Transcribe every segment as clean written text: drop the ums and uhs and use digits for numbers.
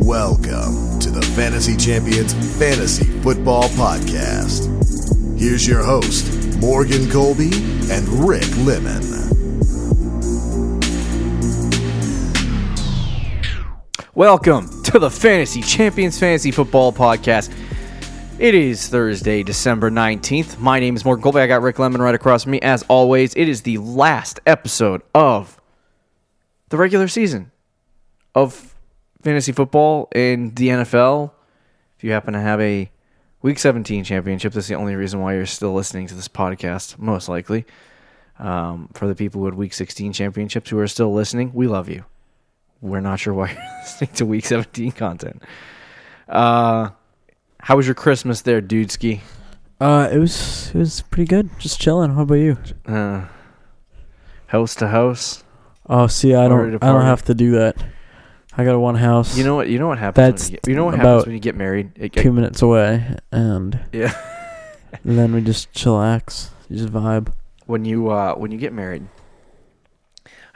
Welcome to the Fantasy Champions Fantasy Football Podcast. Here's your host, Morgan Colby and Rick Lemon. Welcome to the Fantasy Champions Fantasy Football Podcast. It is Thursday, December 19th. My name is Morgan Colby. I got Rick Lemon right across from me. As always, it is the last episode of the regular season of fantasy football in the NFL. If you happen to have a Week 17 championship, that's the only reason why you're still listening to this podcast, most likely. For the people who had Week 16 championships who are still listening, we love you. We're not sure why you're listening to Week 17 content. How was your Christmas there, dudeski? It was pretty good. Just chilling. How about you? House to house. Oh, see, I don't have to do that. I got one house. You know what happens. Happens when you get married. 2 minutes away, and yeah, and then we just chillax, just vibe. When you get married,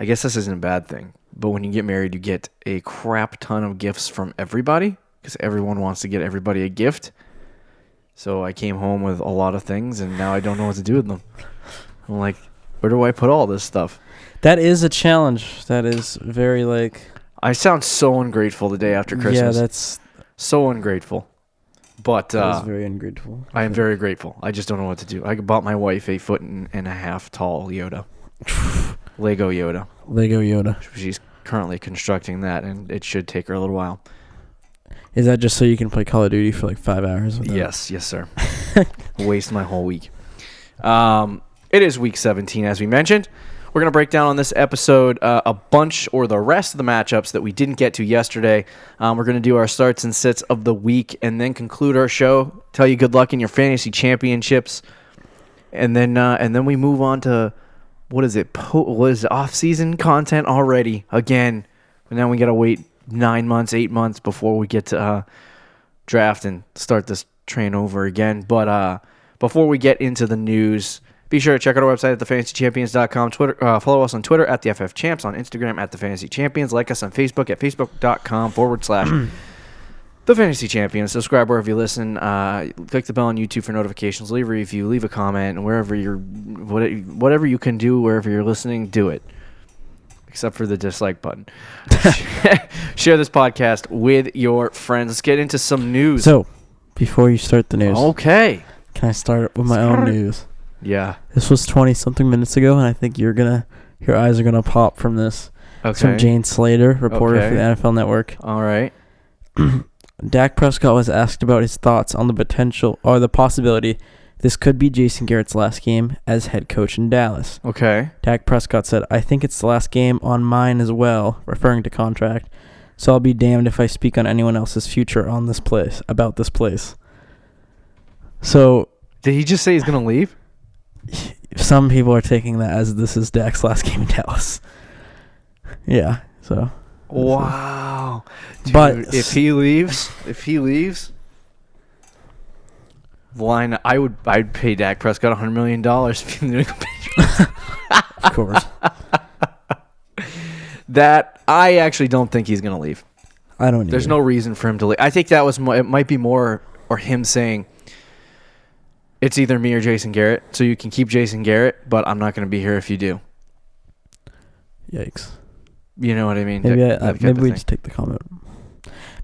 I guess this isn't a bad thing, but when you get married, you get a crap ton of gifts from everybody because everyone wants to get everybody a gift. So I came home with a lot of things, and now I don't know what to do with them. I'm like, where do I put all this stuff? That is a challenge. That is very I sound so ungrateful the day after Christmas. Yeah, that's so ungrateful. But that is very ungrateful. I am very grateful. I just don't know what to do. I bought my wife a 1.5 foot tall Yoda. Lego Yoda. She's currently constructing that, and it should take her a little while. Is that just so you can play Call of Duty for 5 hours? Yes, sir. Waste my whole week. It is Week 17, as we mentioned. We're going to break down on this episode a bunch or the rest of the matchups that we didn't get to yesterday. We're going to do our starts and sits of the week and then conclude our show, tell you good luck in your fantasy championships, and then we move on to, what is it, off-season content already, again, and then we got to wait 9 months, 8 months before we get to draft and start this train over again. But before we get into the news, be sure to check out our website at thefantasychampions.com. Twitter, follow us on Twitter at the FF Champs, on Instagram at the Fantasy Champions. Like us on Facebook at facebook.com/the Fantasy Champions. Subscribe wherever you listen. Click the bell on YouTube for notifications. Leave a review. Leave a comment. And whatever you can do wherever you're listening, do it. Except for the dislike button. Share this podcast with your friends. Let's get into some news. So, before you start the news, okay, can I start with my own news? Yeah. This was 20-something minutes ago, and I think your eyes are gonna pop from this. Okay. It's from Jane Slater, reporter for the NFL Network. All right. Dak Prescott was asked about his thoughts on the potential or the possibility this could be Jason Garrett's last game as head coach in Dallas. Okay. Dak Prescott said, "I think it's the last game on mine as well," referring to contract. "So I'll be damned if I speak on anyone else's future on this place, about this place." So, did he just say he's gonna leave? Some people are taking that as this is Dak's last game in Dallas. Yeah, so. Wow. Dude, but if he leaves, I'd pay Dak Prescott $100 million if he knew Of course. That I actually don't think he's gonna leave. I don't. There's no reason for him to leave. I think that was it might be more or him saying, it's either me or Jason Garrett, so you can keep Jason Garrett, but I'm not going to be here if you do. Yikes. You know what I mean? Maybe we just take the comment.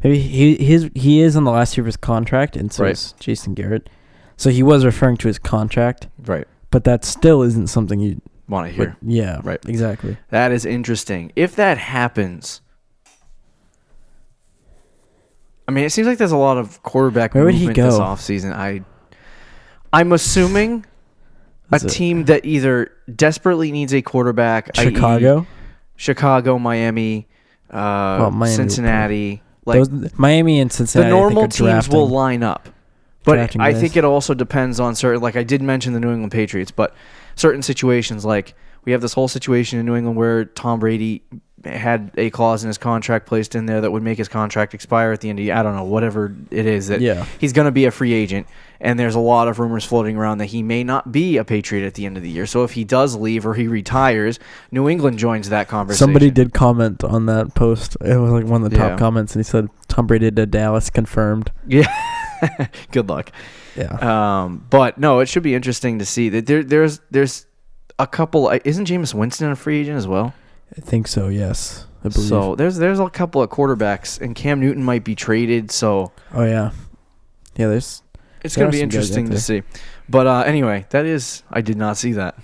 Maybe he is on the last year of his contract, and so is Jason Garrett. So he was referring to his contract. Right. But that still isn't something you want to hear. Yeah. Right. Exactly. That is interesting. If that happens, I mean, it seems like there's a lot of quarterback movement this offseason. I'm assuming a team that either desperately needs a quarterback, Chicago, Miami, Cincinnati. Miami and Cincinnati. The normal teams will line up. But I think it also depends on certain, I did mention the New England Patriots, but certain situations, we have this whole situation in New England where Tom Brady had a clause in his contract placed in there that would make his contract expire at the end of the year. I don't know, whatever it is that he's going to be a free agent. And there's a lot of rumors floating around that he may not be a Patriot at the end of the year. So if he does leave or he retires, New England joins that conversation. Somebody did comment on that post. It was like one of the top comments, and he said Tom Brady to Dallas confirmed. Yeah. Good luck. Yeah. But no, it should be interesting to see that there's a couple. Isn't Jameis Winston a free agent as well? I think so. Yes, I believe. So there's a couple of quarterbacks, and Cam Newton might be traded. So yeah. It's going to be interesting to see. But anyway, I did not see that.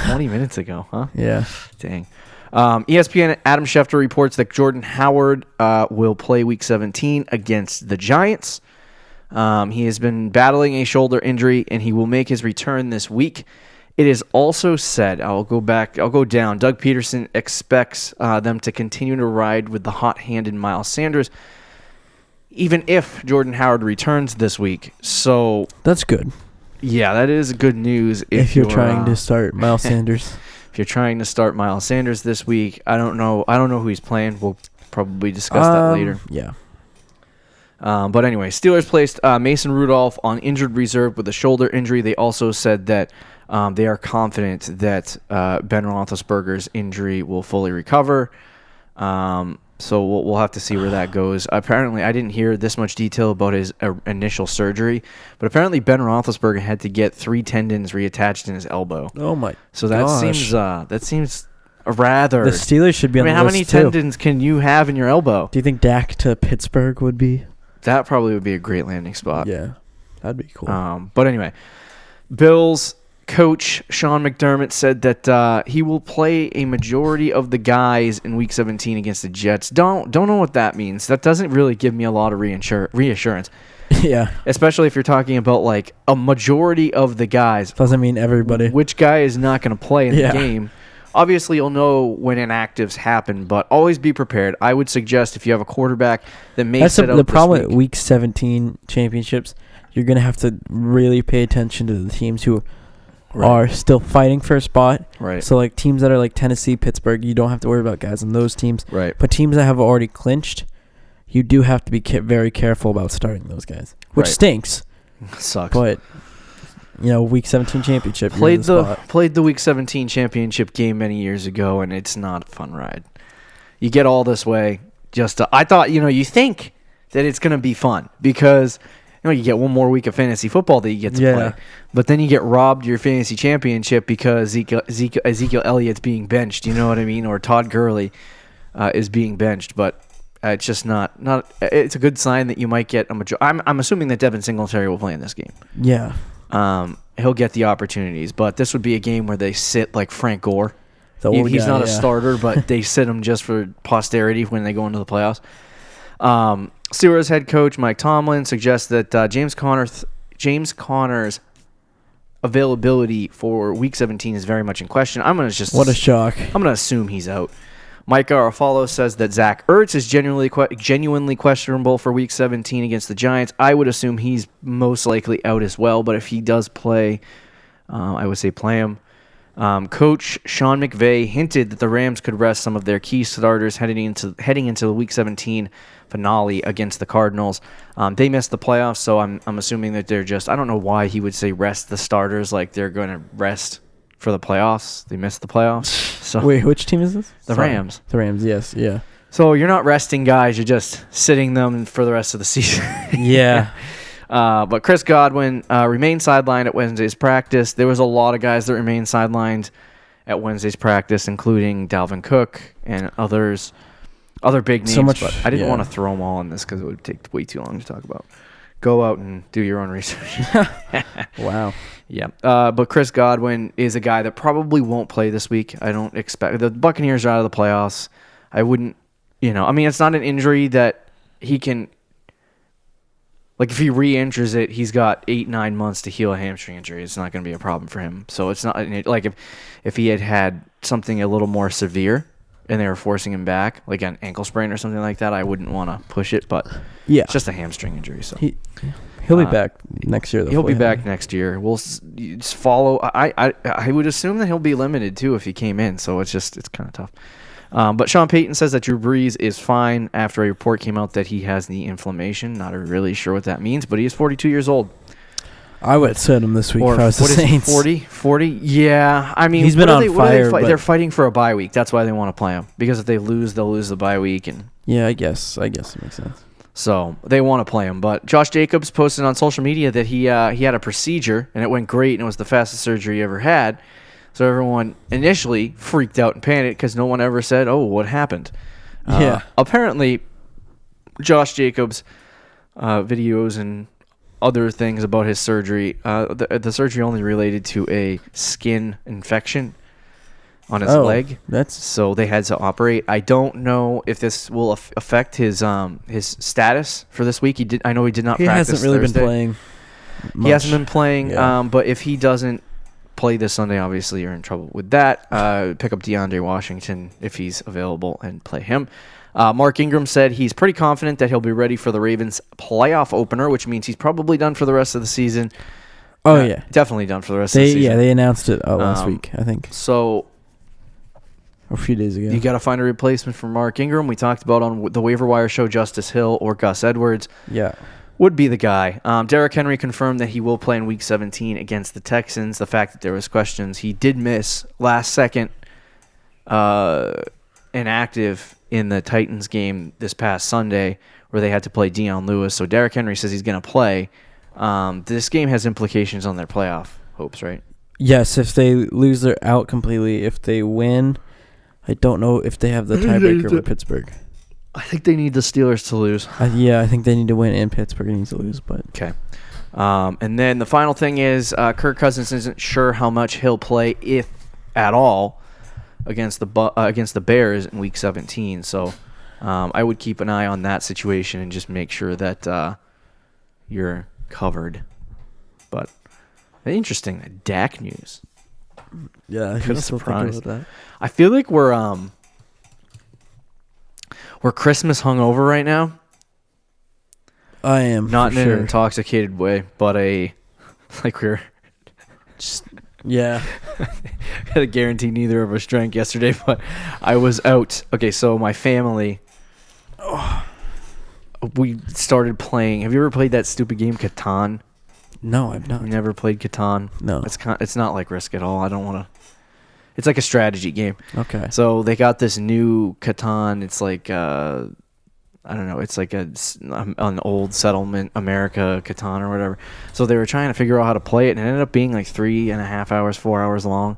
20 minutes ago, huh? Yeah. Dang. ESPN Adam Schefter reports that Jordan Howard will play Week 17 against the Giants. He has been battling a shoulder injury, and he will make his return this week. It is also said, I'll go down. Doug Peterson expects them to continue to ride with the hot-handed Miles Sanders, even if Jordan Howard returns this week. So that's good. Yeah, that is good news. If you're trying to start Miles Sanders. If you're trying to start Miles Sanders this week, I don't know who he's playing. We'll probably discuss that later. Yeah. But anyway, Steelers placed Mason Rudolph on injured reserve with a shoulder injury. They also said that they are confident that Ben Roethlisberger's injury will fully recover. So we'll have to see where that goes. Apparently, I didn't hear this much detail about his initial surgery, but apparently Ben Roethlisberger had to get 3 tendons reattached in his elbow. Oh my! So that seems rather. The Steelers should be on the list. How many tendons can you have in your elbow? Do you think Dak to Pittsburgh would be? That probably would be a great landing spot. Yeah, that'd be cool. But anyway, Bills coach Sean McDermott said that he will play a majority of the guys in Week 17 against the Jets. Don't know what that means. That doesn't really give me a lot of reassurance. Yeah. Especially if you're talking about like a majority of the guys. Doesn't mean everybody. Which guy is not going to play in the game? Obviously, you'll know when inactives happen, but always be prepared. I would suggest if you have a quarterback that may sit out the problem this with Week 17 championships, you're going to have to really pay attention to the teams who are still fighting for a spot. Right. So, like, teams that are like Tennessee, Pittsburgh, you don't have to worry about guys on those teams. Right. But teams that have already clinched, you do have to be very careful about starting those guys, which stinks. Sucks. But, Week 17 championship. Played the Week 17 championship game many years ago, and it's not a fun ride. You get all this way just to, I thought, you think that it's going to be fun because you get one more week of fantasy football that you get to play. But then you get robbed your fantasy championship because Ezekiel Elliott's being benched, you know what I mean? Or Todd Gurley is being benched. But it's just not. It's a good sign that you might get a majority. I'm assuming that Devin Singletary will play in this game. Yeah. He'll get the opportunities. But this would be a game where they sit like Frank Gore. He's not a starter, but they sit him just for posterity when they go into the playoffs. Steelers head coach Mike Tomlin suggests that James Conner's availability for Week 17 is very much in question. What a shock. I'm going to assume he's out. Mike Garafolo says that Zach Ertz is genuinely questionable for Week 17 against the Giants. I would assume he's most likely out as well, but if he does play, I would say play him. Coach Sean McVay hinted that the Rams could rest some of their key starters heading into the Week 17 finale against the Cardinals. They missed the playoffs, so I'm assuming that they're just, I don't know why he would say rest the starters like they're going to rest for the playoffs. They missed the playoffs. So wait, which team is this? The Rams. The Rams, yes, yeah. So you're not resting guys, you're just sitting them for the rest of the season. Yeah. But Chris Godwin remained sidelined at Wednesday's practice. There was a lot of guys that remained sidelined at Wednesday's practice, including Dalvin Cook and other big names. But I didn't want to throw them all in this because it would take way too long to talk about. Go out and do your own research. Wow. Yeah. But Chris Godwin is a guy that probably won't play this week. I don't expect. The Buccaneers are out of the playoffs. I wouldn't, it's not an injury that he can. Like, if he re-injures it, he's got 8-9 months to heal a hamstring injury. It's not going to be a problem for him. So it's not like if he had something a little more severe and they were forcing him back, like an ankle sprain or something like that, I wouldn't want to push it. But it's just a hamstring injury. So He'll be back next year, though. He'll be back next year. We'll just follow. I would assume that he'll be limited, too, if he came in. So it's kind of tough. But Sean Payton says that Drew Brees is fine after a report came out that he has knee inflammation. Not really sure what that means, but he is 42 years old. I would sit him this week if I was the Saints. 40? Yeah. I mean, he's been on fire. They're fighting for a bye week. That's why they want to play him. Because if they lose, they'll lose the bye week. Yeah, I guess it makes sense. So they want to play him. But Josh Jacobs posted on social media that he had a procedure, and it went great, and it was the fastest surgery he ever had. So everyone initially freaked out and panicked because no one ever said, oh, what happened? Yeah. Apparently, Josh Jacobs' videos and other things about his surgery, the surgery only related to a skin infection on his leg. So they had to operate. I don't know if this will affect his status for this week. I know he did not practice He hasn't really Thursday. been playing much. He hasn't been playing, but if he doesn't play this Sunday, obviously you're in trouble with that. Pick up DeAndre Washington if he's available and play him. Mark Ingram said he's pretty confident that he'll be ready for the Ravens playoff opener, which means he's probably done for the rest of the season. Oh, yeah. Definitely done for the rest of the season. Yeah, they announced it last week, I think. So a few days ago. You got to find a replacement for Mark Ingram. We talked about on the waiver wire show Justice Hill or Gus Edwards. Yeah. Would be the guy. Derrick Henry confirmed that he will play in Week 17 against the Texans. The fact that there was questions, he did miss last second inactive in the Titans game this past Sunday where they had to play Deion Lewis. So Derrick Henry says he's going to play. This game has implications on their playoff hopes, right? Yes, if they lose, they're out completely. If they win, I don't know if they have the tiebreaker with Pittsburgh. I think they need the Steelers to lose. I think they need to win and Pittsburgh needs to lose. But okay. And then the final thing is Kirk Cousins isn't sure how much he'll play, if at all, against the Bears in Week 17. So I would keep an eye on that situation and just make sure that you're covered. But interesting, Dak news. Yeah, I Kind of still surprised. about that. I feel like we're Christmas hungover right now. I am Not in for sure. an intoxicated way, but we're Just, yeah. I had to guarantee neither of us drank yesterday, but I was out. Okay, so my family, we started playing. Have you ever played that stupid game Catan? No, I've not. You never played Catan? No. It's not like Risk at all. I don't want to. It's like a strategy game. Okay. So they got this new Catan. It's like I don't know. It's like an old settlement America Catan or whatever. So they were trying to figure out how to play it, and it ended up being like 3.5 hours, 4 hours long.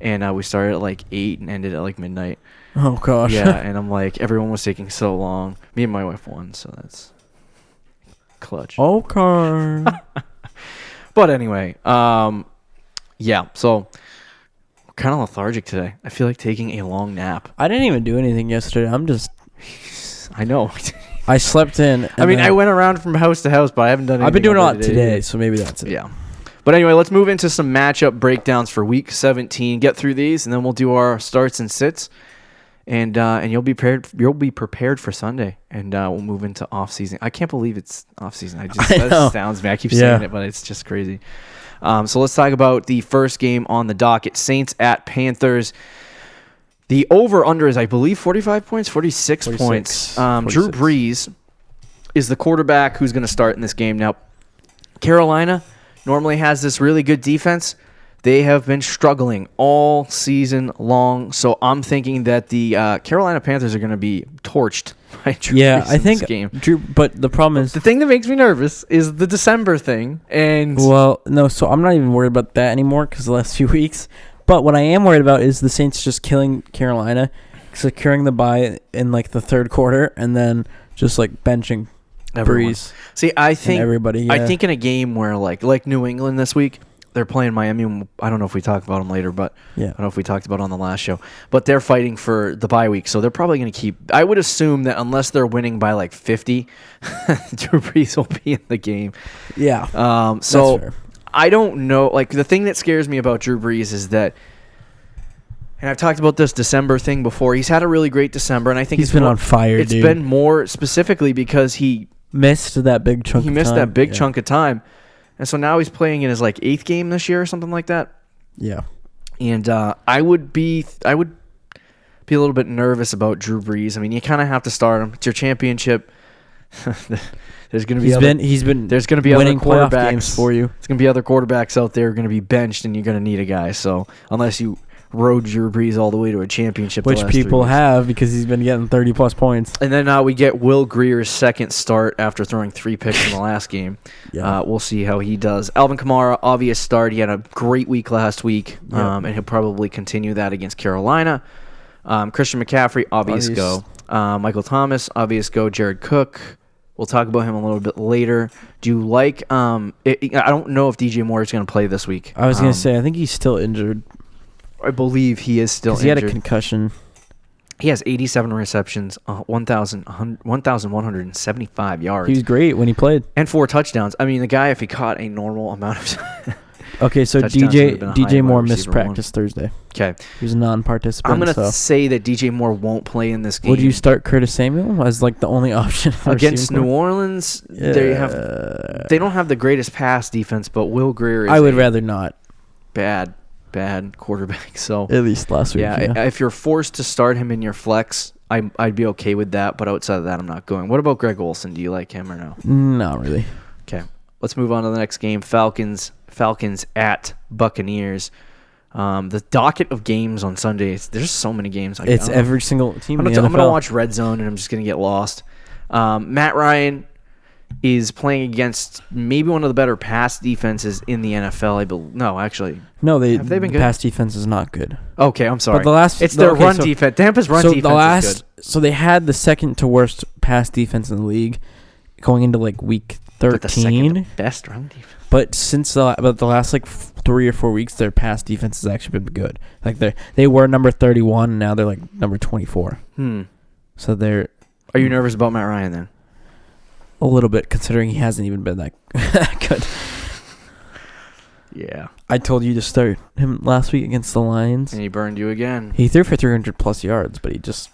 And we started at like 8 and ended at like midnight. Oh gosh. Yeah, and I'm like, everyone was taking so long. Me and my wife won, so that's clutch. Okay. But anyway, yeah. So kind of lethargic today. I feel like taking a long nap. I didn't even do anything yesterday. I know. I slept in. I mean, I went around from house to house, but I haven't done anything. I've been doing a all lot day today, so maybe that's it. Yeah. But anyway, let's move into some matchup breakdowns for Week 17. Get through these, and then we'll do our starts and sits, and you'll be prepared. You'll be prepared for Sunday, and we'll move into off season. I can't believe it's off season. That astounds me. I keep saying it, but it's just crazy. So let's talk about the first game on the docket: Saints at Panthers. The over/under is, I believe, 45 points, 46 points. 46. Drew Brees is the quarterback who's going to start in this game. Now, Carolina normally has this really good defense. They have been struggling all season long, so I'm thinking that the Carolina Panthers are going to be torched by Drew Brees I think this game. Drew. But the problem is The thing that makes me nervous is the December thing. And well, no. So I'm not even worried about that anymore because the last few weeks. But what I am worried about is the Saints just killing Carolina, securing the bye in like the third quarter, and then just like benching everyone. Brees. See, I think everybody. Yeah. I think in a game where like New England this week, they're playing Miami. I don't know if we talk about them later, but yeah. I don't know if we talked about it on the last show. But they're fighting for the bye week, so they're probably going to keep. I would assume that unless they're winning by like 50, Drew Brees will be in the game. Yeah. So that's fair. I don't know. Like the thing that scares me about Drew Brees is that. And I've talked about this December thing before. He's had a really great December, and I think he's been on fire. It's been more specifically because he missed that big chunk. He missed that big chunk of time, and so now he's playing in his like 8th game this year or something like that. Yeah. And I would be a little bit nervous about Drew Brees. I mean, you kind of have to start him. It's your championship. There's going to be there's going to be winning other playoff quarterbacks games for you. It's going to be other quarterbacks out there going to be benched, and you're going to need a guy. So unless you rode Drew Brees all the way to a championship, which people have because he's been getting 30-plus points. And then we get Will Greer's second start after throwing 3 picks in the last game. Yeah. We'll see how he does. Alvin Kamara, obvious start. He had a great week last week, and he'll probably continue that against Carolina. Christian McCaffrey, obvious go. Michael Thomas, obvious go. Jared Cook, we'll talk about him a little bit later. Do you like I don't know if DJ Moore is going to play this week. I was going to say, I think he's still injured. I believe he is still injured. He had a concussion. He has 87 receptions, 1,175 yards. He was great when he played. And 4 touchdowns. I mean, the guy, if he caught a normal amount of okay, so DJ Moore missed practice Thursday. Okay. He was a non-participant. I'm going to say that DJ Moore won't play in this game. Would you start Curtis Samuel as like the only option? Against New Orleans, they don't have the greatest pass defense, but Will Greer is I would rather not. Bad quarterback. So at least last week. Yeah, if you're forced to start him in your flex, I'd be okay with that, but outside of that, I'm not going. What about Greg Olsen? Do you like him or no? Not really. Okay, let's move on to the next game. Falcons at Buccaneers. The docket of games on Sundays. There's so many games. It's every single team in the NFL. I'm going to watch Red Zone, and I'm just going to get lost. Matt Ryan is playing against maybe one of the better pass defenses in the NFL. No, have they been good? Pass defense is not good. Okay, I'm sorry. But run defense. Tampa's run defense is good. So they had the second to worst pass defense in the league going into like week 13. But the second best run defense. But since the last like 3 or 4 weeks, their pass defense has actually been good. Like they were number 31, and now they're like number 24. So they're. Are you nervous about Matt Ryan then? A little bit, considering he hasn't even been that good. Yeah. I told you to start him last week against the Lions. And he burned you again. He threw for 300-plus yards, but he just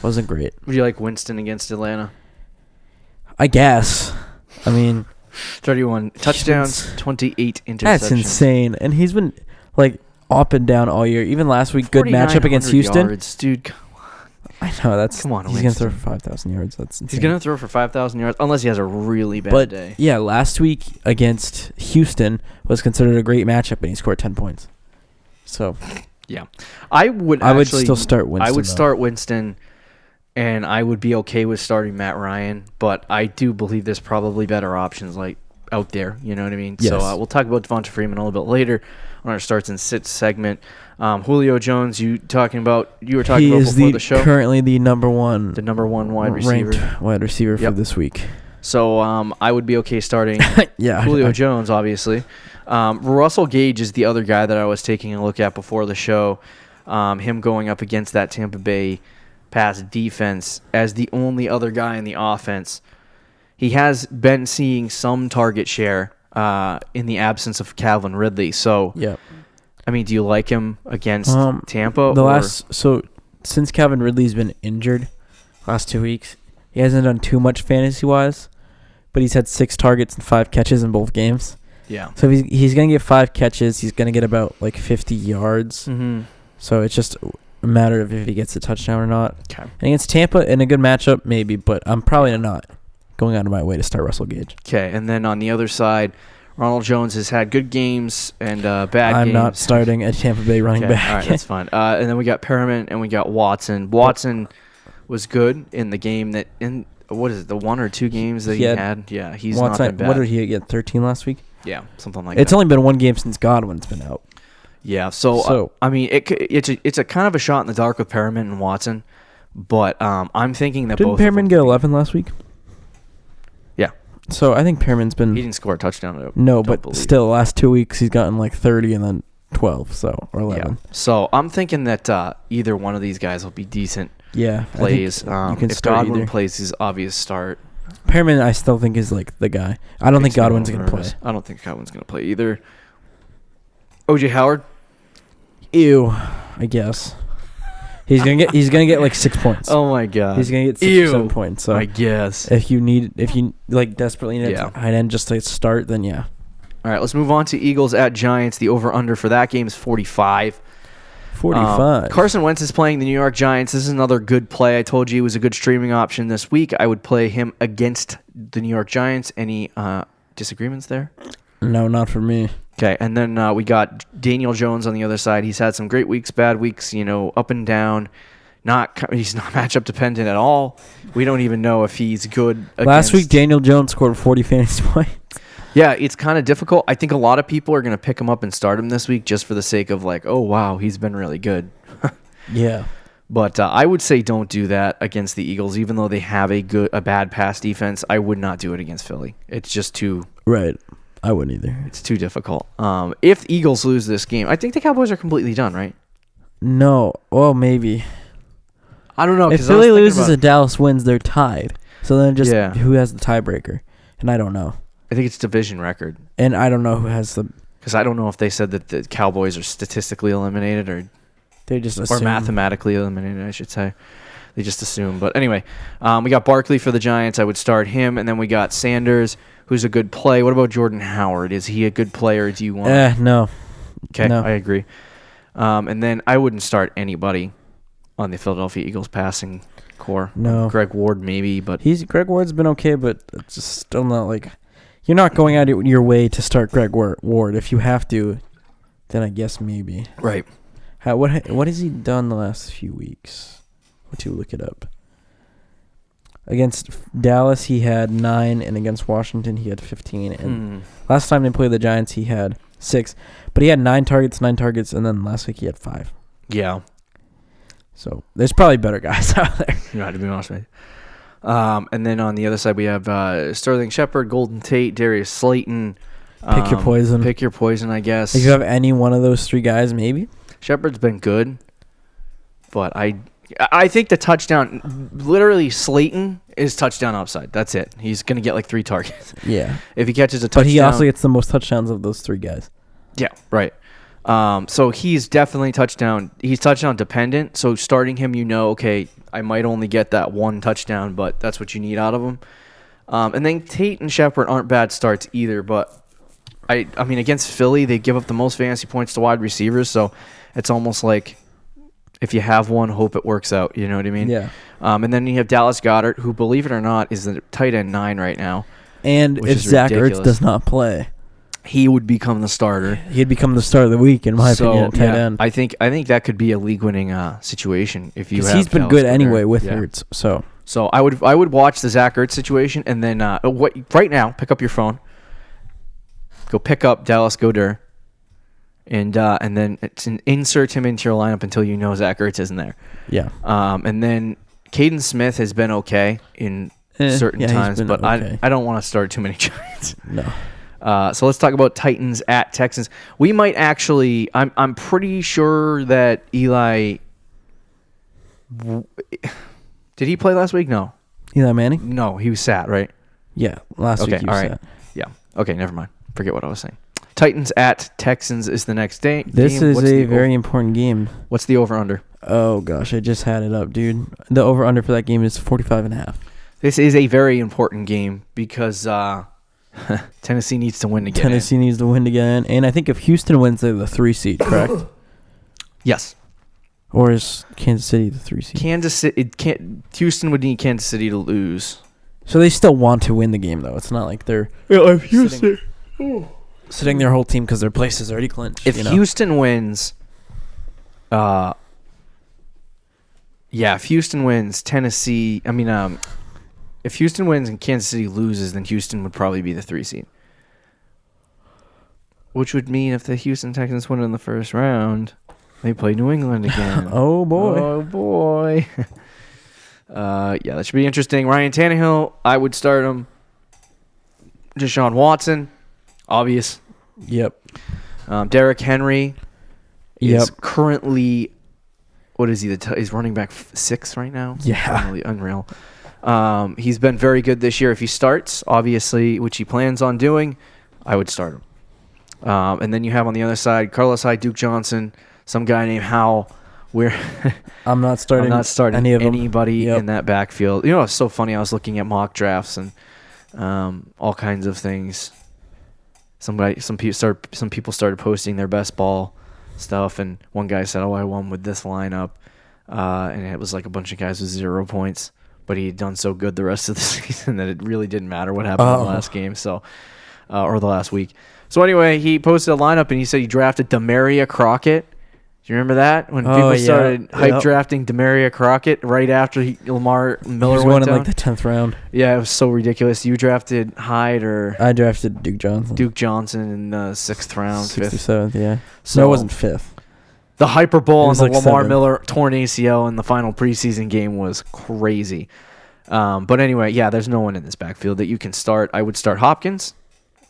wasn't great. Would you like Winston against Atlanta? I guess. I mean... 31 touchdowns, 28 interceptions. That's insane. And he's been, like, up and down all year. Even last week, good matchup against Houston. Yards, dude. I know, that's... Come on, he's going to throw for 5,000 yards. That's insane. He's going to throw for 5,000 yards, unless he has a really bad day. Yeah, last week against Houston was considered a great matchup, and he scored 10 points. So... Yeah. I would still start Winston. I would start Winston, and I would be okay with starting Matt Ryan, but I do believe there's probably better options like out there. You know what I mean? Yes. So we'll talk about Devonta Freeman a little bit later on our starts and sits segment. Julio Jones, you were talking about before the show. He is currently the number one wide receiver. Ranked wide receiver for this week. So I would be okay starting Julio Jones, obviously. Russell Gage is the other guy that I was taking a look at before the show. Him going up against that Tampa Bay pass defense as the only other guy in the offense. He has been seeing some target share in the absence of Calvin Ridley. So, I mean, do you like him against Tampa? So since Calvin Ridley's been injured last 2 weeks, he hasn't done too much fantasy-wise, but he's had 6 targets and 5 catches in both games. Yeah. So if he's going to get 5 catches. He's going to get about like 50 yards. Mm-hmm. So it's just a matter of if he gets a touchdown or not. Okay. And against Tampa in a good matchup, maybe, but I'm probably not going out of my way to start Russell Gage. Okay, and then on the other side, Ronald Jones has had good games and bad games. I'm not starting a Tampa Bay running back. All right, that's fine. And then we got Perriman and we got Watson. Watson was good in the game what is it, the 1 or 2 games that he had? Yeah, he's Watson, not been bad. What did he get, 13 last week? Yeah, something like that. It's only been 1 game since Godwin's been out. Yeah, so I mean, it's a kind of a shot in the dark with Perriman and Watson, but I'm thinking that Didn't both Perriman get 11 last week? Yeah. So I think Perriman's been... He didn't score a touchdown. No, but still, the last 2 weeks he's gotten like 30 and then 12, or 11. Yeah. So I'm thinking that either one of these guys will be decent plays. If Godwin plays his obvious start. Perriman, I still think, is like the guy. I don't think Godwin's going to play. I don't think Godwin's going to play either. O.J. Howard? Ew, I guess. He's gonna get like 6 points. Oh my god. He's gonna get 6 or 7 points. So I guess. if you like desperately need a tight end just to start, then yeah. All right, let's move on to Eagles at Giants. The over/under for that game is 45. 45. Carson Wentz is playing the New York Giants. This is another good play. I told you he was a good streaming option this week. I would play him against the New York Giants. Any disagreements there? No, not for me. Okay, and then we got Daniel Jones on the other side. He's had some great weeks, bad weeks, up and down. He's not matchup dependent at all. We don't even know if he's good. Last week, Daniel Jones scored 40 fantasy points. Yeah, it's kind of difficult. I think a lot of people are going to pick him up and start him this week just for the sake of like, oh, wow, he's been really good. Yeah. But I would say don't do that against the Eagles, even though they have a bad pass defense. I would not do it against Philly. It's just too... Right. I wouldn't either. It's too difficult. If the Eagles lose this game, I think the Cowboys are completely done, right? No. Well, maybe. I don't know. If Philly loses and Dallas wins, they're tied. So then just who has the tiebreaker? And I don't know. I think it's division record. And I don't know who has the... Because I don't know if they said that the Cowboys are statistically eliminated or... They just assume. Or mathematically eliminated, I should say. They just assume. But anyway, we got Barkley for the Giants. I would start him. And then we got Sanders, who's a good play. What about Jordan Howard? Is he a good player? Do you want... No. Okay, no. I agree. And then I wouldn't start anybody on the Philadelphia Eagles passing core. No. Greg Ward maybe, but... Greg Ward's been okay, but it's just still not like... You're not going out of your way to start Greg Ward. If you have to, then I guess maybe. Right. What has he done the last few weeks? Let's look it up. Against Dallas, he had 9, and against Washington, he had 15. And last time they played the Giants, he had 6. But he had 9 targets, and then last week he had 5. Yeah. So there's probably better guys out there. Yeah, to be honest with you. And then on the other side, we have Sterling Shepard, Golden Tate, Darius Slayton. Pick your poison. Pick your poison, I guess. If you have any one of those 3 guys, maybe. Shepard's been good, but I think the touchdown, literally Slayton is touchdown upside. That's it. He's going to get like 3 targets. Yeah. If he catches a touchdown. But he also gets the most touchdowns of those 3 guys. Yeah, right. So he's definitely touchdown. He's touchdown dependent. So starting him, okay, I might only get that 1 touchdown, but that's what you need out of him. And then Tate and Shepard aren't bad starts either, but I mean against Philly, they give up the most fantasy points to wide receivers, so it's almost like if you have one, hope it works out. You know what I mean? Yeah. And then you have Dallas Goedert, who, believe it or not, is the tight end 9 right now. And if Zach Ertz does not play, he would become the starter. He'd become the start of the week, in my opinion, at tight end. I think that could be a league-winning situation if you have. He's been Dallas good Goedert. anyway with Ertz. So I would watch the Zach Ertz situation, and then right now, pick up your phone, go pick up Dallas Goedert, and then insert him into your lineup until you know Zach Ertz isn't there. Yeah. And then Caden Smith has been okay in certain times, but okay. I don't want to start too many Giants. No. So let's talk about Titans at Texans. We might actually. I'm pretty sure that Eli. Did he play last week? No. Eli Manning? No, he was sat, right? Yeah, last week he was sat. sat. Yeah. Okay, never mind. Forget what I was saying. Titans at Texans is the next day. This is a very important game. What's the over/under? Oh gosh, I just had it up, dude. The over/under for that game is 45.5. This is a very important game because Tennessee needs to win again. Tennessee needs to win again, and I think if Houston wins, they're the 3 seed, correct? Yes. Or is Kansas City the 3 seed? Houston would need Kansas City to lose. So they still want to win the game, though. It's not like they're sitting their whole team because their place is already clinched. If Houston wins, if Houston wins, Tennessee. If Houston wins and Kansas City loses, then Houston would probably be the 3 seed. Which would mean if the Houston Texans win in the first round, they play New England again. Oh, boy. Oh, boy. That should be interesting. Ryan Tannehill, I would start him. Deshaun Watson, obvious. Yep. Derrick Henry is currently, what is he? He's running back 6 right now? Yeah. Unreal. He's been very good this year. If he starts, obviously, which he plans on doing, I would start him. And then you have on the other side, Carlos Hyde, Duke Johnson, some guy named Howell, I'm not starting. I'm not starting any of them. anybody in that backfield. You know, it's so funny. I was looking at mock drafts and all kinds of things. Some people started posting their best ball stuff, and one guy said, "Oh, I won with this lineup," and it was like a bunch of guys with 0 points, but he had done so good the rest of the season that it really didn't matter what happened in the last game, or the last week. So anyway, he posted a lineup and he said he drafted Demaria Crockett. Do you remember that? When people started hype drafting Demaria Crockett right after Lamar Miller went down? In like the 10th round. Yeah, it was so ridiculous. You drafted Hyde or... I drafted Duke Johnson. Duke Johnson in the 6th round. 67th, yeah. So no, it wasn't 5th. The hyperbole on the like Lamar 7th. Miller torn ACL in the final preseason game was crazy. But anyway, yeah, there's no one in this backfield that you can start. I would start Hopkins.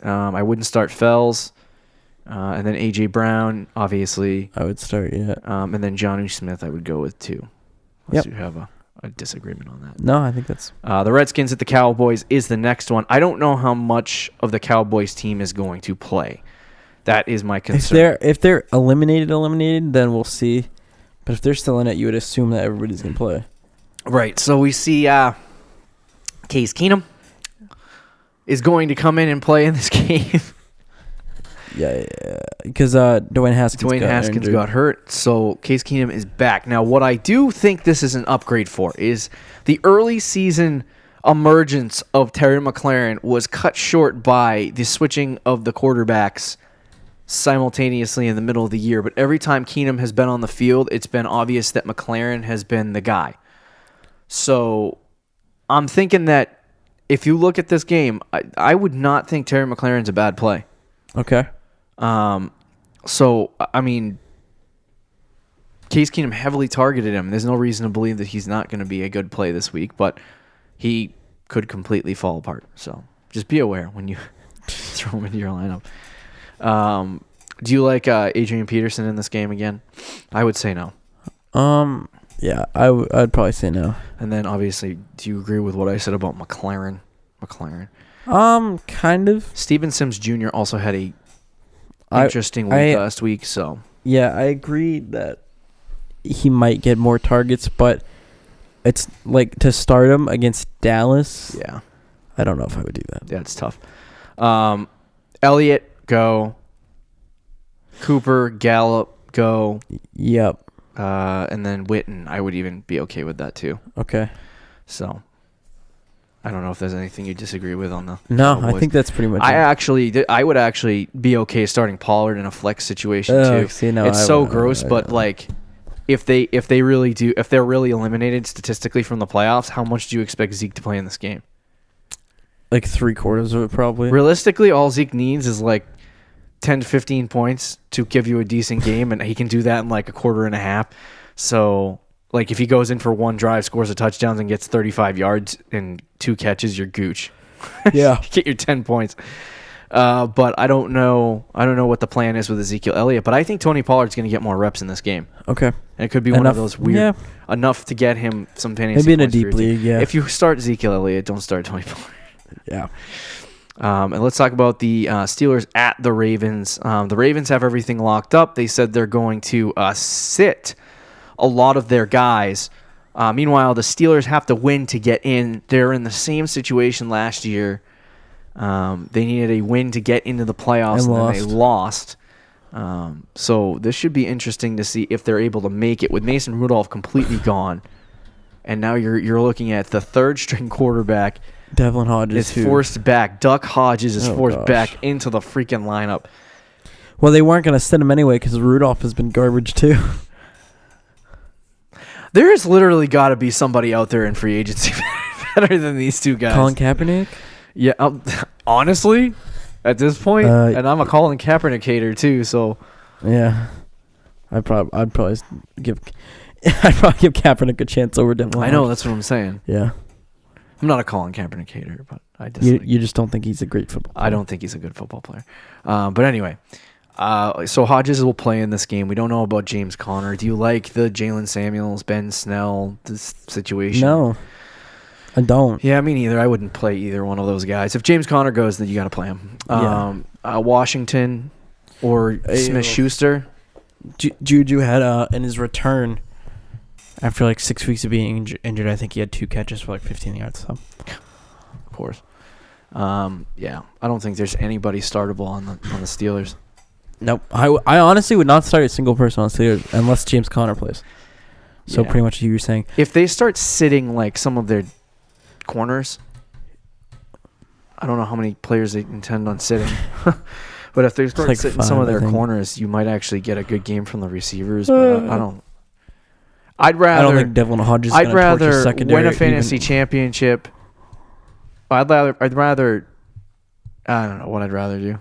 I wouldn't start Fells. And then A.J. Brown, obviously. I would start, yeah. And then Jonnu Smith I would go with too. Unless you have a disagreement on that. No, I think that's... The Redskins at the Cowboys is the next one. I don't know how much of the Cowboys team is going to play. That is my concern. If they're eliminated, then we'll see. But if they're still in it, you would assume that everybody's going to play. Right. So we see Case Keenum is going to come in and play in this game. Yeah, because Dwayne Haskins got hurt, so Case Keenum is back. Now, what I do think this is an upgrade for is the early season emergence of Terry McLaurin was cut short by the switching of the quarterbacks simultaneously in the middle of the year. But every time Keenum has been on the field, it's been obvious that McLaurin has been the guy. So I'm thinking that if you look at this game, I would not think Terry McLaurin's a bad play. Okay. So, I mean, Case Keenum heavily targeted him. There's no reason to believe that he's not going to be a good play this week, but he could completely fall apart. So just be aware when you throw him into your lineup. Do you like Adrian Peterson in this game again? I would say no. Yeah, I'd probably say no. And then, obviously, do you agree with what I said about McLaurin? Kind of. Steven Sims Jr. also had a interesting week last week, so... Yeah, I agree that he might get more targets, but it's like to start him against Dallas. Yeah. I don't know if I would do that. Yeah, it's tough. Elliott, go. Cooper, Gallup, go. Yep. And then Witten, I would even be okay with that too. Okay. So, I don't know if there's anything you disagree with on the No, Cowboys. I think that's pretty much I would actually be okay starting Pollard in a flex situation too. See, no, it's so gross, but like if they're really eliminated statistically from the playoffs, how much do you expect Zeke to play in this game? Like 3/4 of it probably. Realistically, all Zeke needs is like 10 to 15 points to give you a decent game, and he can do that in like a quarter and a half. So, like, if he goes in for one drive, scores a touchdown, and gets 35 yards and 2 catches, you're gooch. Yeah. Get your 10 points. But I don't know what the plan is with Ezekiel Elliott, but I think Tony Pollard's going to get more reps in this game. Okay. And it could be one of those weird, enough to get him some fantasy maybe in a points for your deep team. league, yeah. If you start Ezekiel Elliott, don't start Tony Pollard. Yeah. And let's talk about the Steelers at the Ravens. The Ravens have everything locked up. They said they're going to sit a lot of their guys. Meanwhile, the Steelers have to win to get in. They're in the same situation last year. They needed a win to get into the playoffs, and then they lost. So this should be interesting to see if they're able to make it with Mason Rudolph completely gone. And now you're looking at the third-string quarterback. Devlin Hodges is forced back. Duck Hodges is forced back into the freaking lineup. Well, they weren't going to sit him anyway because Rudolph has been garbage too. There has literally got to be somebody out there in free agency better than these two guys. Colin Kaepernick? Yeah, honestly, at this point, and I'm a Colin Kaepernick hater too, so... Yeah. I'd probably give Kaepernick a chance over Devlin Hodges. I know, that's what I'm saying. Yeah. I'm not a Colin Kaepernick hater, but I just you just don't think he's a great football player. I don't think he's a good football player. But anyway, so Hodges will play in this game. We don't know about James Conner. Do you like the Jalen Samuels, Ben Snell this situation? No, I don't. Yeah, me neither. I wouldn't play either one of those guys. If James Conner goes, then you got to play him. Yeah. Washington or Smith-Schuster. Juju had in his return After like 6 weeks of being injured, I think he had 2 catches for like 15 yards. So. Of course. Yeah, I don't think there's anybody startable on the Steelers. Nope. I honestly would not start a single person on Steelers unless James Conner plays. So pretty much you were saying. If they start sitting like some of their corners, I don't know how many players they intend on sitting. But if they start sitting some of their corners, you might actually get a good game from the receivers. But I don't. I don't think Devlin Hodges. I'd rather win a fantasy championship. I'd rather. I don't know what I'd rather do.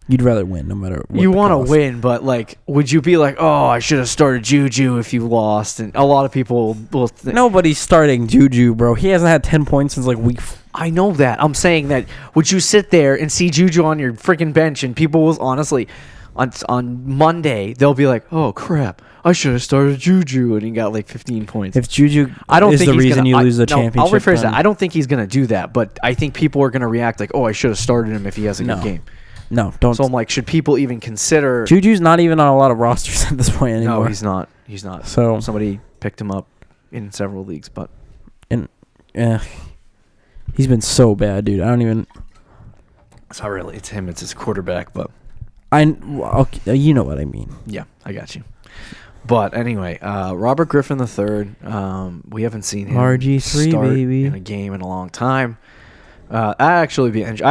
You'd rather win, no matter what. You want to win, but like, would you be like, "Oh, I should have started Juju if you lost"? And a lot of people will. Nobody's starting Juju, bro. He hasn't had 10 points since like week. I know that. I'm saying that. Would you sit there and see Juju on your freaking bench, and people will honestly, on Monday they'll be like, "Oh crap, I should have started Juju," and he got like 15 points. If Juju, I don't think the reason you lose the championship. I'll rephrase that. I don't think he's gonna do that, but I think people are gonna react like, "Oh, I should have started him if he has a good game." No, don't. So I'm like, should people even consider? Juju's not even on a lot of rosters at this point anymore. No, he's not. He's not. So somebody picked him up in several leagues, but he's been so bad, dude. I don't even. It's not really. It's him. It's his quarterback, but okay, you know what I mean. Yeah, I got you. But anyway, Robert Griffin III. We haven't seen him RG3 start baby in a game in a long time. I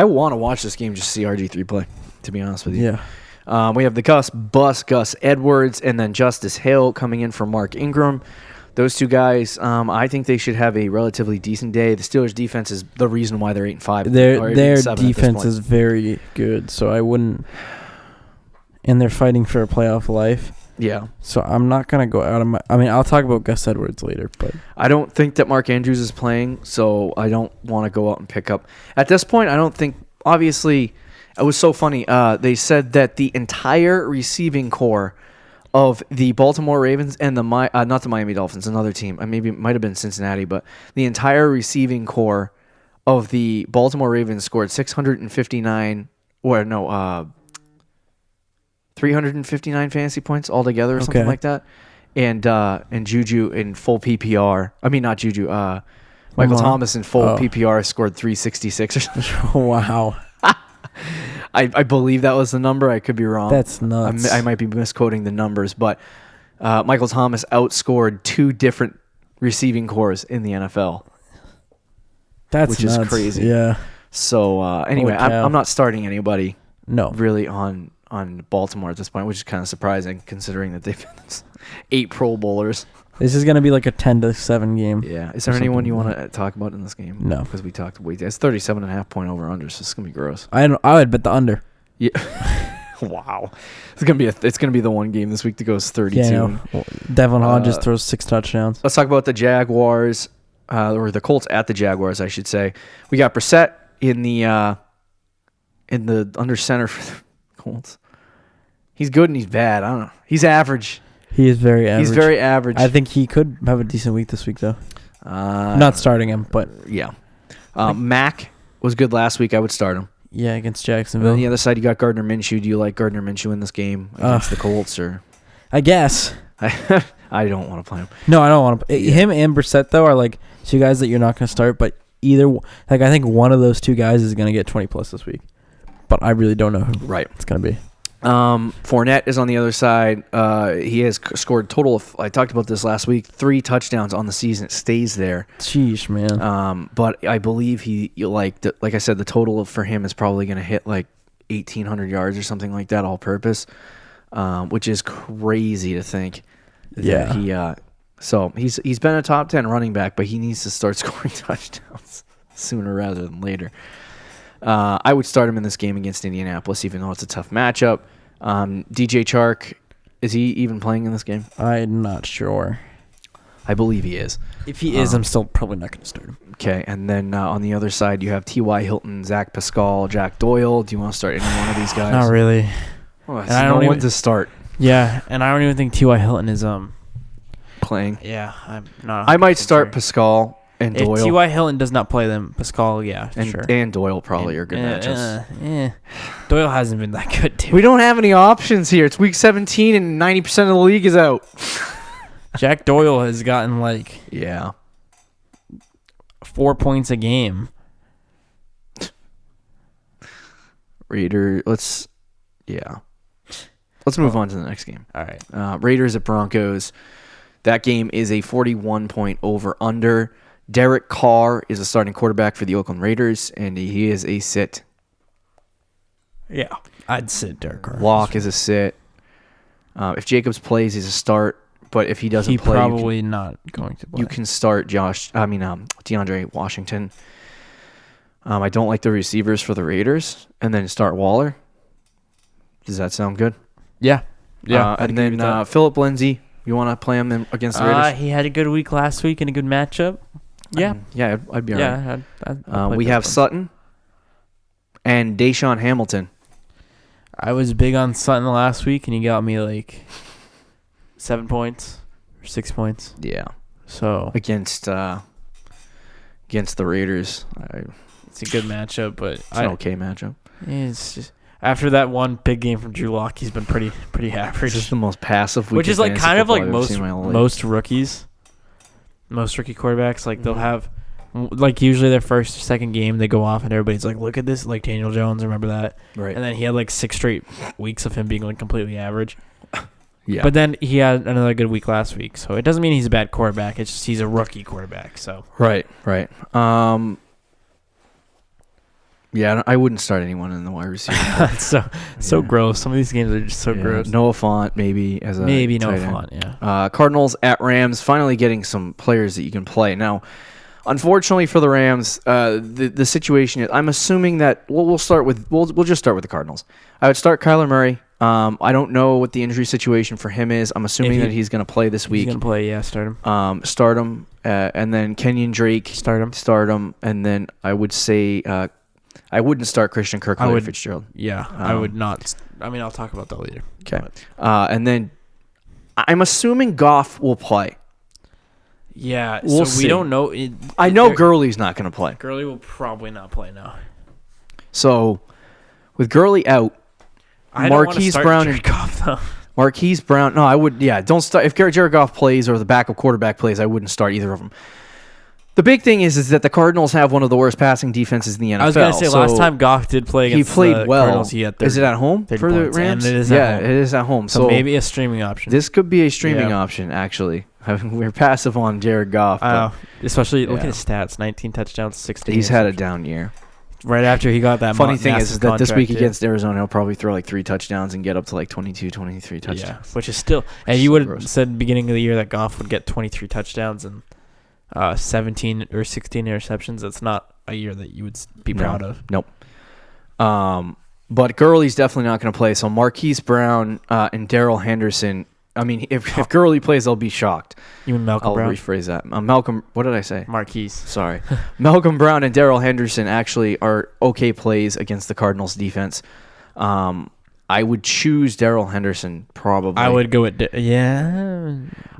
want to watch this game just to see RG3 play, to be honest with you. Yeah. We have the Gus Edwards, and then Justice Hill coming in for Mark Ingram. Those two guys, I think they should have a relatively decent day. The Steelers' defense is the reason why they're 8-5. Their defense is very good, so I wouldn't. And they're fighting for a playoff life. Yeah. So I'm not gonna go out of my. I mean, I'll talk about Gus Edwards later, but I don't think that Mark Andrews is playing, so I don't want to go out and pick up. At this point, I don't think. Obviously, it was so funny. They said that the entire receiving core of the Baltimore Ravens and not the Miami Dolphins, another team. Maybe it might have been Cincinnati, but the entire receiving core of the Baltimore Ravens scored 659. Or no. 359 fantasy points altogether or something like that. And Juju in full PPR. I mean, not Juju. Michael Thomas in full PPR scored 366 or something. Wow. I believe that was the number. I could be wrong. That's nuts. I might be misquoting the numbers, but Michael Thomas outscored 2 different receiving cores in the NFL. Which is crazy. Yeah. So anyway, I'm not starting anybody. No. Really on Baltimore at this point, which is kind of surprising considering that they've been 8 Pro Bowlers. This is going to be like a 10-7 game. Yeah. Is there anyone you want to talk about in this game? No. Because we talked way. It's 37.5 point over under, so it's going to be gross. I would bet the under. Yeah. Wow. It's going to be the one game this week that goes 32. Yeah, well, Devlin Hodges throws 6 touchdowns. Let's talk about the Jaguars, or the Colts at the Jaguars, I should say. We got Brissett in the under center for the Colts. He's good and he's bad. I don't know. He's average. He is very average. He's very average. I think he could have a decent week this week, though. Not starting him, but... Yeah. Mack was good last week. I would start him. Yeah, against Jacksonville. On the other side, you got Gardner Minshew. Do you like Gardner Minshew in this game against the Colts? Or I guess. I don't want to play him. No, I don't want to. Him and Brissett, though, are like 2 guys that you're not going to start, but I think one of those 2 guys is going to get 20-plus this week. But I really don't know who it's going to be. Fournette is on the other side. He has scored total of, I talked about this last week, 3 touchdowns on the season. It stays there. Sheesh, man. But I believe like I said, the total for him is probably going to hit like 1,800 yards or something like that all purpose, which is crazy to think. Yeah. So he's been a top 10 running back, but he needs to start scoring touchdowns sooner rather than later. I would start him in this game against Indianapolis, even though it's a tough matchup. DJ Chark, is he even playing in this game? I'm not sure. I believe he is. If he is, I'm still probably not going to start him. Okay, and then on the other side, you have T.Y. Hilton, Zach Pascal, Jack Doyle. Do you want to start any one of these guys? Not really. Well, and I don't want to start. Yeah, and I don't even think T.Y. Hilton is playing. Yeah, I'm not. I might start Pascal. And Doyle. If T.Y. Hilton does not play them, Pascal, yeah, sure. And Doyle probably are good matchups. Doyle hasn't been that good, too. We don't have any options here. It's week 17 and 90% of the league is out. Jack Doyle has gotten like Yeah. 4 points a game. Let's move on to the next game. All right. Raiders at Broncos. That game is a 41-point over-under. Derek Carr is a starting quarterback for the Oakland Raiders, and he is a sit. Yeah. I'd sit Derek Carr. Locke is a sit. If Jacobs plays, he's a start. But if he doesn't play, probably not going to play. You can start DeAndre Washington. I don't like the receivers for the Raiders, and then start Waller. Does that sound good? Yeah. And then Philip Lindsay. You want to play him against the Raiders? He had a good week last week and a good matchup. Yeah. I'd be all right. I'd we have Sutton and Deshaun Hamilton. I was big on Sutton last week, and he got me like 7 points or 6 points. Yeah. So against the Raiders, it's a good matchup, but it's an okay matchup. It's just after that one big game from Drew Lock, he's been pretty average. This is the most passive week, which is like kind of like most rookies, most rookie quarterbacks. Like they'll have like usually their first or second game they go off and everybody's like, look at this, like Daniel Jones, remember that? Right. And then he had like 6 straight weeks of him being like completely average. Yeah. But then he had another good week last week, so it doesn't mean he's a bad quarterback. It's just he's a rookie quarterback. So right. Yeah, I wouldn't start anyone in the wide receiver. It's so gross. Some of these games are just so gross. Noah Fant maybe as a Noah Fant. Yeah. Cardinals at Rams, finally getting some players that you can play now. Unfortunately for the Rams, the situation is I'm assuming that we'll just start with the Cardinals. I would start Kyler Murray. I don't know what the injury situation for him is. I'm assuming that he's going to play this week. He's going to play, yeah. Start him. Start him, and then Kenyon Drake. Start him, and then I would say I wouldn't start Christian Kirk or Fitzgerald. Yeah, I would not. I mean, I'll talk about that later. Okay, and then I'm assuming Goff will play. Yeah, we'll so we don't know. I know Gurley's not going to play. Gurley will probably not play now. So with Gurley out, Marquise Brown and Goff though. Marquise Brown. No, I would. Yeah, don't start. If Jared Goff plays or the backup quarterback plays, I wouldn't start either of them. The big thing is that the Cardinals have one of the worst passing defenses in the NFL. I was going to say, last time Goff did play against he played the well. Cardinals, he had 30, is it at home for the Rams? And it is it is at home. So maybe a streaming option. This could be a streaming option, actually. We're passive on Jared Goff. Especially, look at his stats. 19 touchdowns, 16. He's had a down year. Right after he got that funny thing is that this week against Arizona, he'll probably throw like 3 touchdowns and get up to like 22, 23 touchdowns. Yeah, which is still... And you would have said beginning of the year that Goff would get 23 touchdowns and 17 or 16 interceptions. That's not a year that you would be proud of. Nope. But Gurley's definitely not going to play. So Marquise Brown and Darrell Henderson. I mean, if Gurley plays, I'll be shocked. You mean Malcolm Brown? I'll rephrase that. Malcolm. What did I say? Marquise. Sorry. Malcolm Brown and Darrell Henderson actually are okay plays against the Cardinals defense. I would choose Darrell Henderson probably. I would go with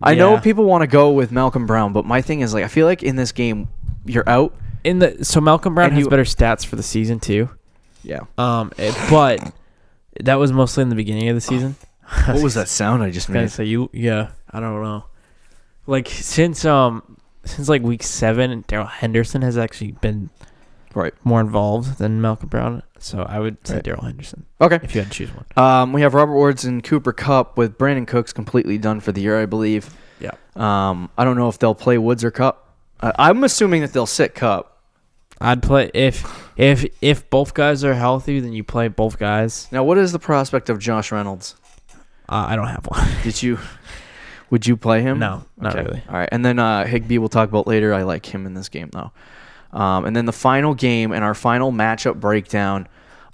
I know people want to go with Malcolm Brown, but my thing is like I feel like in this game you're out. So Malcolm Brown has better stats for the season too. Yeah. But that was mostly in the beginning of the season. What was that sound I just made? So I don't know. Like since like week 7, Darrell Henderson has actually been more involved than Malcolm Brown. So I would say Darrell Henderson. Okay. If you had to choose one. We have Robert Woods and Cooper Kupp with Brandon Cooks completely done for the year, I believe. Yeah. I don't know if they'll play Woods or Kupp. I'm assuming that they'll sit Kupp. I'd play if both guys are healthy, then you play both guys. Now, what is the prospect of Josh Reynolds? I don't have one. Would you play him? No, not really. All right, and then Higbee we'll talk about later. I like him in this game though. And then the final game and our final matchup breakdown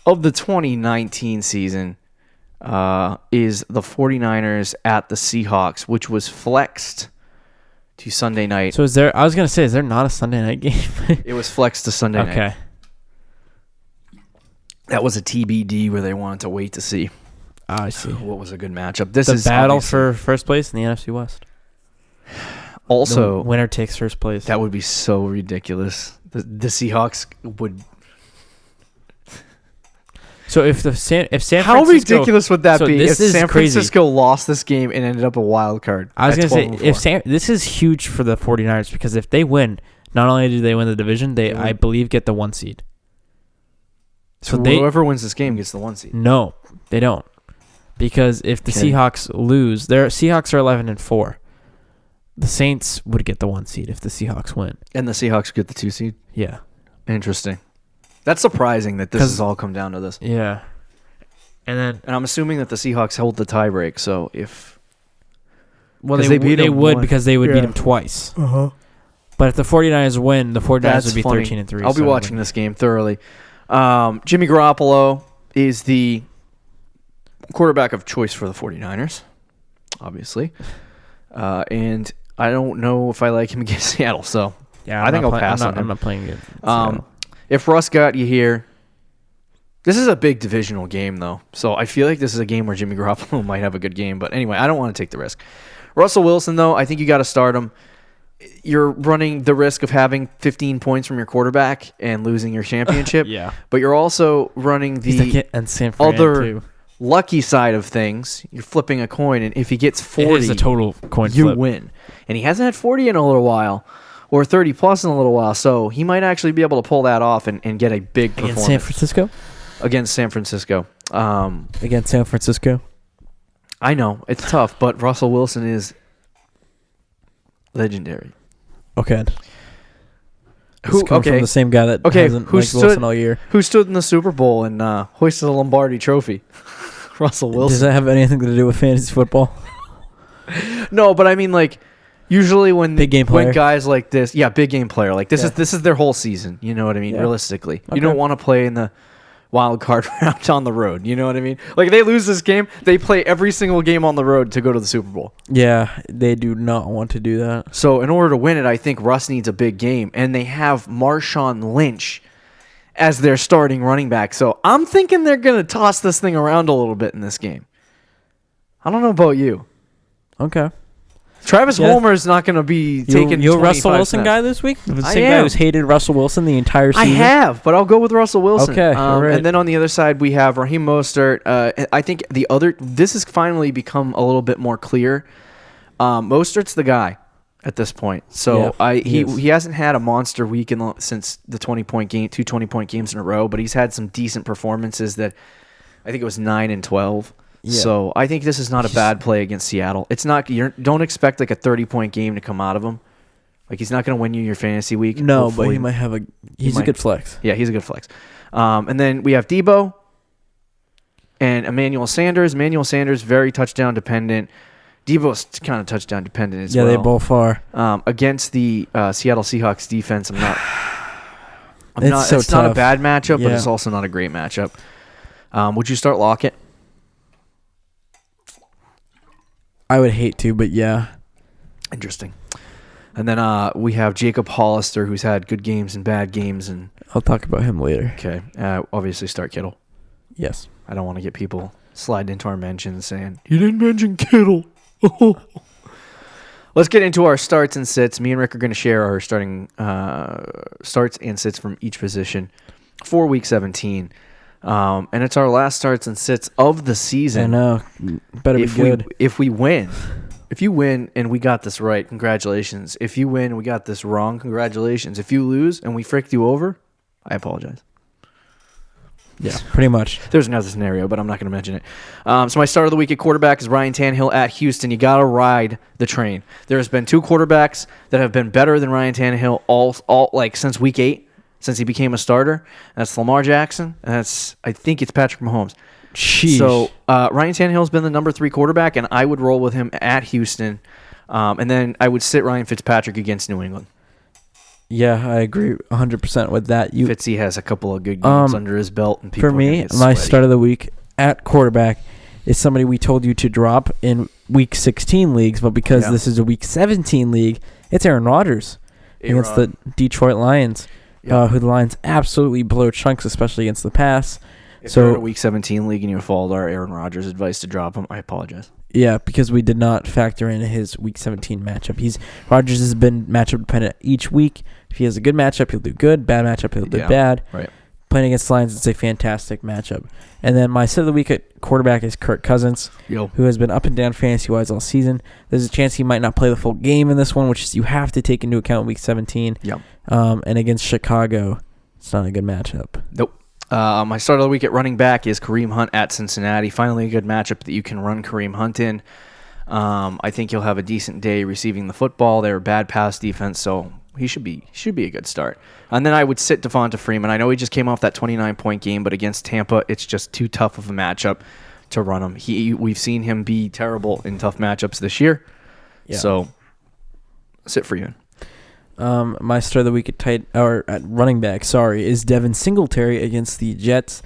of the 2019 season is the 49ers at the Seahawks, which was flexed to Sunday night. So is there not a Sunday night game? It was flexed to Sunday night. Okay. That was a TBD where they wanted to wait to see. I see. What was a good matchup. This is the battle for first place in the NFC West. Also, the winner takes first place. That would be so ridiculous. The Seahawks would... So if San How Francisco, ridiculous would that so be if this is San crazy. Francisco lost this game and ended up a wild card? I was at going to say 12-4? this is huge for the 49ers because if they win, not only do they win the division, they I believe get the 1 seed. So whoever wins this game gets the 1 seed. No, they don't. Because if the Seahawks lose, their Seahawks are 11-4. The Saints would get the 1 seed if the Seahawks win. And the Seahawks get the 2 seed? Yeah. Interesting. That's surprising that this has all come down to this. Yeah. And I'm assuming that the Seahawks hold the tiebreak, so if... Well, they would because they would beat them twice. Uh-huh. But if the 49ers win, the 49ers would be funny. 13-3. I'll be watching this game thoroughly. Jimmy Garoppolo is the quarterback of choice for the 49ers, obviously. And I don't know if I like him against Seattle, so yeah, I think I'll pass on him. I'm not playing it. If Russ got you here, this is a big divisional game, though. So I feel like this is a game where Jimmy Garoppolo might have a good game. But anyway, I don't want to take the risk. Russell Wilson, though, I think you got to start him. You're running the risk of having 15 points from your quarterback and losing your championship. Yeah. But you're also running the other lucky side of things. You're flipping a coin, and if he gets 40, it is a total coin you flip. win. And he hasn't had 40 in a little while, or 30 plus in a little while, so he might actually be able to pull that off and get a big performance. Against San Francisco? Against San Francisco. Against San Francisco? I know, it's tough, but Russell Wilson is legendary. Okay. From the same guy that hasn't liked Wilson all year. Who stood in the Super Bowl and hoisted the Lombardi Trophy? Russell Wilson. Does that have anything to do with fantasy football? No, but I mean, like, usually when guys like this, big game player, like this is their whole season. You know what I mean? Yeah. Realistically, you don't want to play in the wild card round on the road. You know what I mean? Like, if they lose this game, they play every single game on the road to go to the Super Bowl. Yeah, they do not want to do that. So in order to win it, I think Russ needs a big game, and they have Marshawn Lynch as their starting running back. So I'm thinking they're going to toss this thing around a little bit in this game. I don't know about you. Okay. Travis Homer is not going to be taking. You're a Russell Wilson guy this week? The same guy who's hated Russell Wilson the entire season? I have, but I'll go with Russell Wilson. Okay, all right. And then on the other side, we have Raheem Mostert. I think this has finally become a little bit more clear. Mostert's the guy at this point. So he hasn't had a monster week since the 20-point game, 2 20-point games in a row, but he's had some decent performances that I think it was 9 and 12. Yeah. So I think this is not a bad play against Seattle. It's not. Don't expect like a 30-point game to come out of him. Like, he's not going to win you your fantasy week. No, hopefully. but he might have He's a good flex. Yeah, he's a good flex. And then we have Debo and Emmanuel Sanders. Emmanuel Sanders, very touchdown dependent. Debo's kind of touchdown dependent as well. Yeah, they both are. Against the Seattle Seahawks defense, it's tough. not a bad matchup, but it's also not a great matchup. Would you start Lockett? I would hate to, but yeah. Interesting. And then we have Jacob Hollister, who's had good games and bad games. And I'll talk about him later. Okay. Obviously, start Kittle. Yes. I don't want to get people sliding into our mentions saying, you didn't mention Kittle. Let's get into our starts and sits. Me and Rick are going to share our starting starts and sits from each position for Week 17. And it's our last starts and sits of the season. I know. Better be good. If we win. If you win and we got this right, congratulations. If you win and we got this wrong, congratulations. If you lose and we fricked you over, I apologize. Yeah, pretty much. There's another scenario, but I'm not going to mention it. So my start of the week at quarterback is Ryan Tannehill at Houston. You got to ride the train. There has been 2 quarterbacks that have been better than Ryan Tannehill all like since week 8. Since he became a starter. That's Lamar Jackson, and I think it's Patrick Mahomes. Sheesh. So Ryan Tannehill's been the number 3 quarterback, and I would roll with him at Houston. And then I would sit Ryan Fitzpatrick against New England. Yeah, I agree 100% with that. Fitzy has a couple of good games under his belt. And people for me, my start of the week at quarterback is somebody we told you to drop in Week 16 leagues, but because this is a Week 17 league, it's Aaron Rodgers against the Detroit Lions. Who the Lions absolutely blow chunks, especially against the pass. If you're in a Week 17 league and you followed our Aaron Rodgers advice to drop him, I apologize. Yeah, because we did not factor in his Week 17 matchup. Rodgers has been matchup dependent each week. If he has a good matchup, he'll do good. Bad matchup, he'll do bad. Right. playing against the Lions, it's a fantastic matchup. And then my sit of the week at quarterback is Kirk Cousins, who has been up and down fantasy-wise all season. There's a chance he might not play the full game in this one, which is you have to take into account week 17. Yep. And against Chicago, it's not a good matchup. Nope. My start of the week at running back is Kareem Hunt at Cincinnati. Finally a good matchup that you can run Kareem Hunt in. I think he'll have a decent day receiving the football. They're a bad pass defense, so he should be a good start. And then I would sit Devonta Freeman. I know he just came off that 29-point game, but against Tampa, it's just too tough of a matchup to run him. We've seen him be terrible in tough matchups this year. Yeah. So sit for you. My start of the week at running back, is Devin Singletary against the Jets.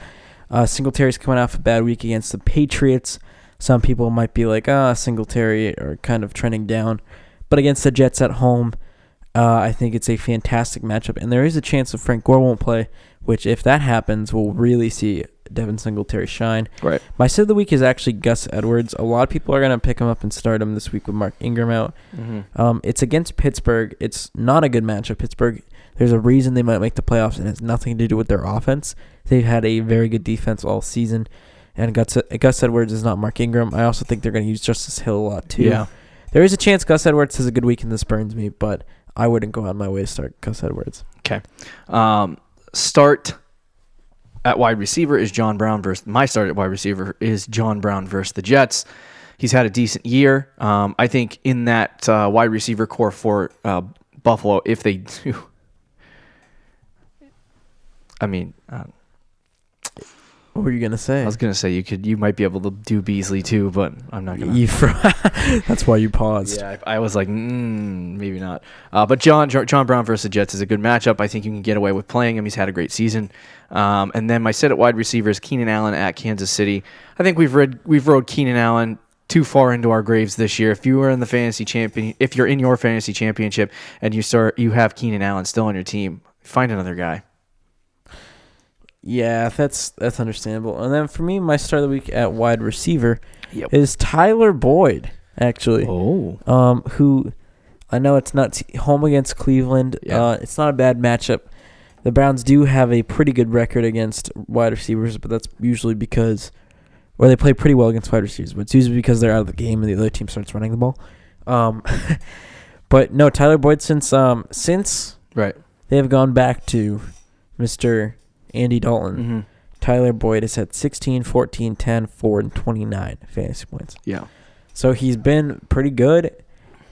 Singletary's coming off a bad week against the Patriots. Some people might be like, Singletary are kind of trending down. But against the Jets at home, I think it's a fantastic matchup. And there is a chance that Frank Gore won't play, which if that happens, we'll really see Devin Singletary shine. Right. My sit of the week is actually Gus Edwards. A lot of people are going to pick him up and start him this week with Mark Ingram out. Mm-hmm. It's against Pittsburgh. It's not a good matchup. Pittsburgh, there's a reason they might make the playoffs, and it has nothing to do with their offense. They've had a very good defense all season, and Gus Edwards is not Mark Ingram. I also think they're going to use Justice Hill a lot too. Yeah. There is a chance Gus Edwards has a good week, and this burns me, but I wouldn't go out of my way to start Gus Edwards. Okay. Start at wide receiver is John Brown my start at wide receiver is John Brown versus the Jets. He's had a decent year. I think in that wide receiver core for Buffalo, if they do, what were you gonna say? I was gonna say you might be able to do Beasley too, but I'm not gonna. That's why you paused. Yeah, I was like, maybe not. But John Brown versus the Jets is a good matchup. I think you can get away with playing him. He's had a great season. And then my sit at wide receiver is Keenan Allen at Kansas City. I think we've rode Keenan Allen too far into our graves this year. If you're in your fantasy championship and you have Keenan Allen still on your team, find another guy. Yeah, that's understandable. And then for me, my start of the week at wide receiver is Tyler Boyd, actually. Oh. Who I know it's not home against Cleveland. Yeah. It's not a bad matchup. The Browns do have a pretty good record against wide receivers, but that's usually because they play pretty well against wide receivers, but it's usually because they're out of the game and the other team starts running the ball. But no, Tyler Boyd, since right, they have gone back to Mr. Andy Dalton, mm-hmm. Tyler Boyd has had 16, 14, 10, 4, and 29 fantasy points. Yeah. So he's been pretty good,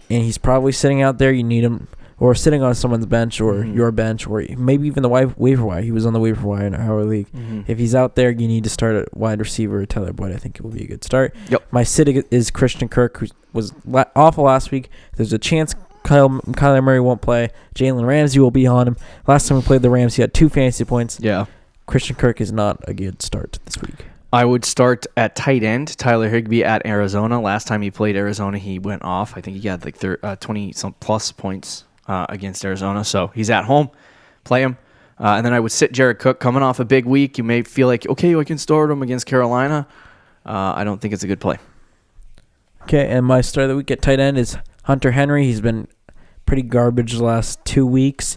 and he's probably sitting out there. You need him, or sitting on someone's bench, or your bench, or maybe even the waiver wire. He was on the waiver wire in our league. Mm-hmm. If he's out there, you need to start a wide receiver. Tyler Boyd, I think it will be a good start. Yep. My sit is Christian Kirk, who was awful last week. There's a chance Kyler Murray won't play. Jalen Ramsey will be on him. Last time we played the Rams, he had 2 fantasy points. Yeah. Christian Kirk is not a good start this week. I would start at tight end, Tyler Higbee at Arizona. Last time he played Arizona, he went off. I think he had like 20-some plus points against Arizona. So he's at home. Play him. And then I would sit Jared Cook coming off a big week. You may feel like, okay, I can start him against Carolina. I don't think it's a good play. Okay, and my start of the week at tight end is Hunter Henry. He's been pretty garbage the last 2 weeks.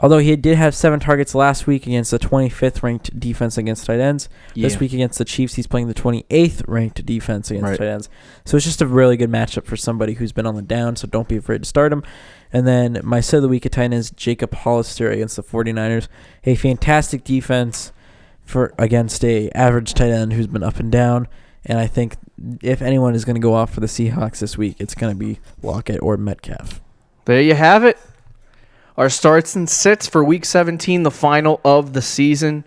Although he did have 7 targets last week against the 25th ranked defense against tight ends. Yeah. This week against the Chiefs, he's playing the 28th ranked defense against tight ends. So it's just a really good matchup for somebody who's been on the down, so don't be afraid to start him. And then my sit of the week at tight end is Jacob Hollister against the 49ers. A fantastic defense against a average tight end who's been up and down. And I think if anyone is going to go off for the Seahawks this week, it's going to be Lockett or Metcalf. There you have it. Our starts and sits for Week 17, the final of the season.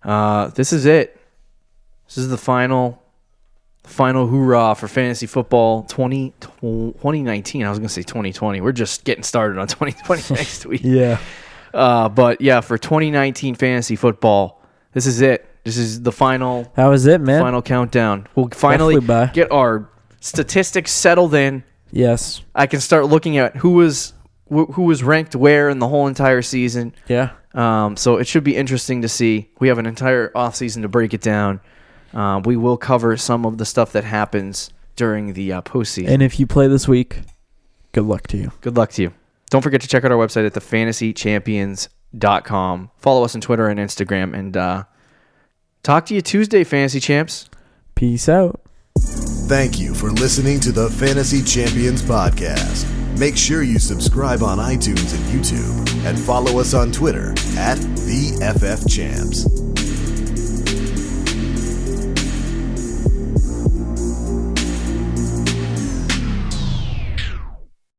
This is it. This is the final hoorah for fantasy football 2019. I was going to say 2020. We're just getting started on 2020 next week. Yeah. But yeah, for 2019 fantasy football, this is it. This is the final. That was it, man. Final countdown. We'll finally get our statistics settled in. Yes. I can start looking at who was ranked where in the whole entire season. Yeah. So it should be interesting to see. We have an entire offseason to break it down. We will cover some of the stuff that happens during the postseason. And if you play this week, good luck to you. Good luck to you. Don't forget to check out our website at Follow us on Twitter and Instagram, and talk to you Tuesday, Fantasy Champs. Peace out. Thank you for listening to the Fantasy Champions Podcast. Make sure you subscribe on iTunes and YouTube, and follow us on Twitter @TheFFChamps.